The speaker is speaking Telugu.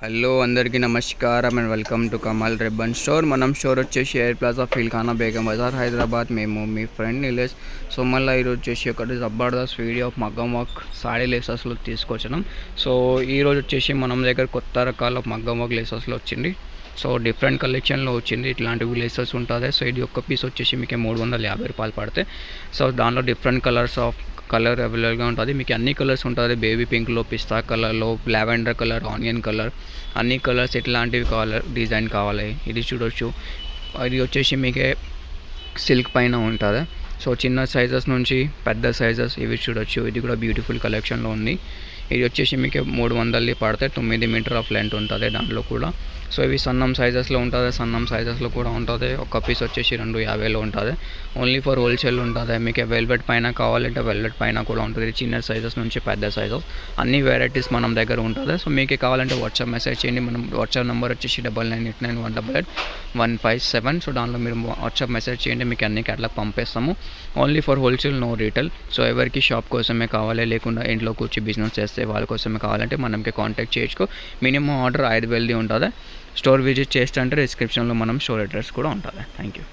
హలో అందరికీ నమస్కారం and welcome to Kamal ribbon store. మనం స్టోర్ వచ్చేసి ఎయిర్ ప్లాజా ఫిల్ఖానా బేగం బజార్ హైదరాబాద్. మేము మీ ఫ్రెండ్ నిలేష్. సో మళ్ళీ ఈరోజు వచ్చేసి ఒకటి జబర్దస్త్ వీడియో ఆఫ్ మగ్గం వర్క్ సాడీ లేసెస్లో తీసుకొచ్చినాం. సో ఈరోజు వచ్చేసి మనం దగ్గర కొత్త రకాల మగ్గం వర్క్ లేసెస్లో వచ్చింది. సో డిఫరెంట్ కలెక్షన్లో వచ్చింది. ఇట్లాంటివి లేసెస్ ఉంటుంది. సో ఇది ఒక్క పీస్ వచ్చేసి మీకు 350 రూపాయలు పడతాయి. సో దానిలో డిఫరెంట్ కలర్ అవైలబుల్గా ఉంటుంది. మీకు అన్ని కలర్స్ ఉంటుంది. బేబీ పింక్లో, పిస్తా కలర్లో, లావెండర్ కలర్, ఆనియన్ కలర్, అన్ని కలర్స్ ఎట్లాంటివి కావాలి డిజైన్ కావాలి. ఇది చూడొచ్చు. ఇది వచ్చేసి మీకే సిల్క్ పైన ఉంటుంది. సో చిన్న సైజెస్ నుంచి పెద్ద సైజెస్ ఇవి చూడొచ్చు. ఇది కూడా బ్యూటిఫుల్ కలెక్షన్లో ఉంది. ఇది వచ్చేసి మీకు 300 పడితే 9 మీటర్ ఆఫ్ లెంత్ ఉంటుంది దాంట్లో కూడా. సో ఇవి సన్నం సైజెస్లో ఉంటుంది. సన్నం సైజెస్లో కూడా ఉంటుంది. ఒక పీస్ వచ్చేసి 250లో ఉంటుంది. ఓన్లీ ఫర్ హోల్సేల్ ఉంటుంది. మీకు వెల్వెట్ పైన కావాలంటే వెల్వెట్ పైన కూడా ఉంటుంది. చిన్న సైజెస్ నుంచి పెద్ద సైజెస్ అన్ని వెరైటీస్ మనం దగ్గర ఉంటుంది. సో మీకు కావాలంటే వాట్సాప్ మెసేజ్ చేయండి. మనం వాట్సాప్ నెంబర్ వచ్చేసి 9989188157. సో దాంట్లో మీరు వాట్సాప్ మెసేజ్ చేయండి. మీకు అన్ని క్యాటలాగ్ పంపిస్తాము. Only for wholesale, no retail. So ఎవరికి షాప్ కోసమే కావాలి, లేకుండా ఇంట్లో కూర్చి బిజినెస్ చేస్తే వాళ్ళ కోసమే కావాలంటే మనకి కాంటాక్ట్ చేయొచ్చు. మినిమం ఆర్డర్ 5,000 ఉంటుంది. స్టోర్ విజిట్ చేస్తే అంటే డిస్క్రిప్షన్లో మనం స్టోర్ అడ్రస్ కూడా ఉంటుంది. Thank you.